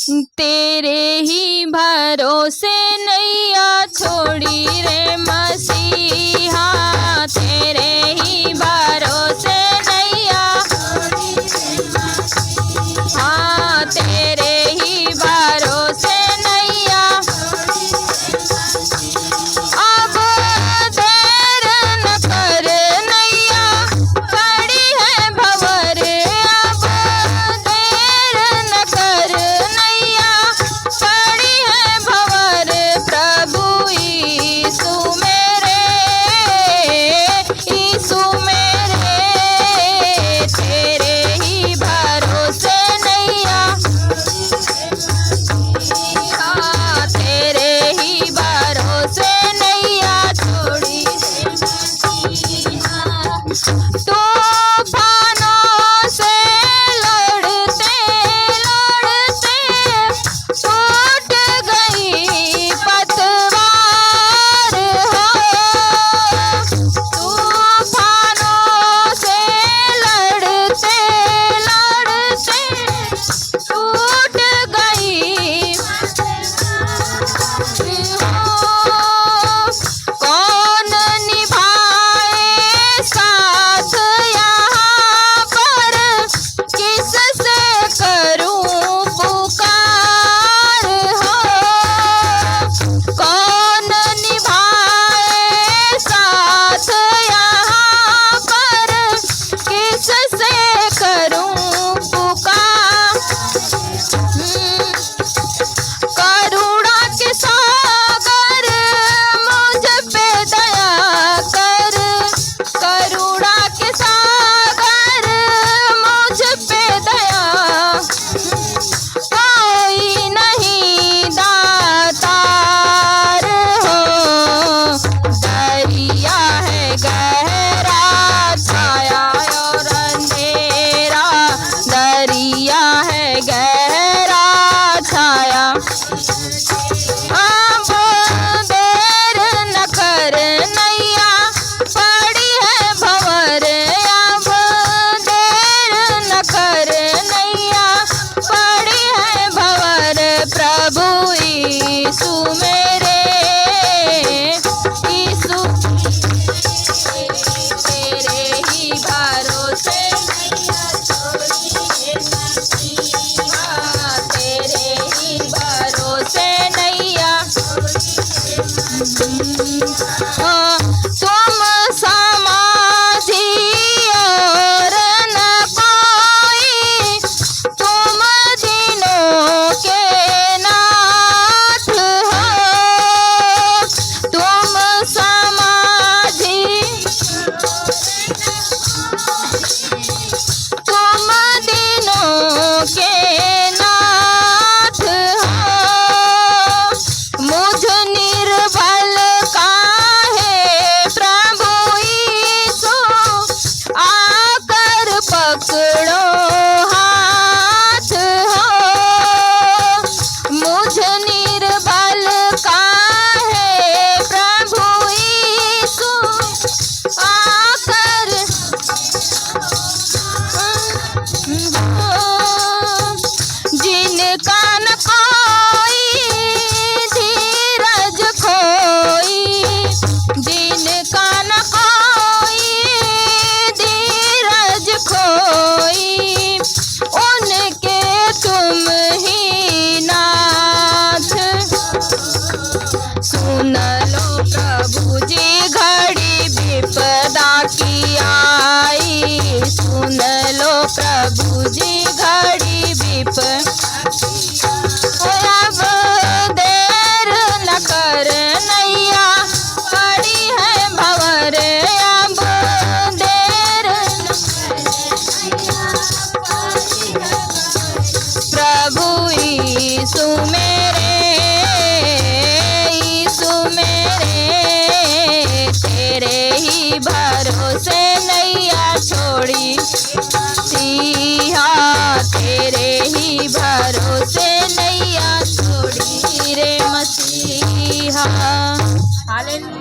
तेरे ही भरोसे नैया छोड़ी रे मसीहा, तेरे ही भरोसे नैया, हाँ तेरे ही भरोसे नैया। अब देर न कर नैया, खड़ी है भंवर, अब देर न कर नैया, खड़ी है भंवर। प्रभु यीशु मेरे, यीशु मेरे, तेरे ही भरोसे नैया, हाँ तेरे ही भरोसे नैया छोड़ी। तूफानों से लड़ते लड़ते टूट गई पतवार हो, तूफानों से लड़ते लड़ते टूट गई कौन निभाए साथ यहाँ पर, किससे करूं पुकार हो, कौन निभाए साथ यहाँ पर, किससे करूं पुकार। करुणा के सागर मुझ पे दया कर, करुणा के सागर मुझ पे दया, कोई नहीं दातार हो। दरिया है गहरा छाया और अंधेरा, दरिया है गहरा छाया। अब देर न कर नैया, पड़ी है भंवर, अब देर न कर नैया, पड़ी है भंवर। प्रभु यीशु मेरे, यीशु तेरे ही भरोसे नैया छोड़ी रे मसीहा, तेरे ही भरोसे नैया। तुम समाधि और न कोई, तुम दिनों के नाथ हो, तुम समाधि, तुम दिनों के नाथ हो। मुझ निर्बल काहे प्रभु यीशु, आकर पकड़ो हाथ हो, मुझ निर्बल काहे प्रभु यीशु, आकर जिनका न कोई धीरज खोई, जिनका न कोई धीरज खोई, उनके तुम ही नाथ। सुन लो प्रभु जी घड़ी विपदा की आई, सुन लो प्रभु जी घड़ी विपदा। अब देर न कर नैया, पड़ी है भंवर, अब देर न प्रभु यीशु मेरे, यीशु मेरे, तेरे ही भरोसे नैया छोड़ी मसीहा, तेरे ही भरोसे नैया छोड़ी रे मसीहा। हालेलुया।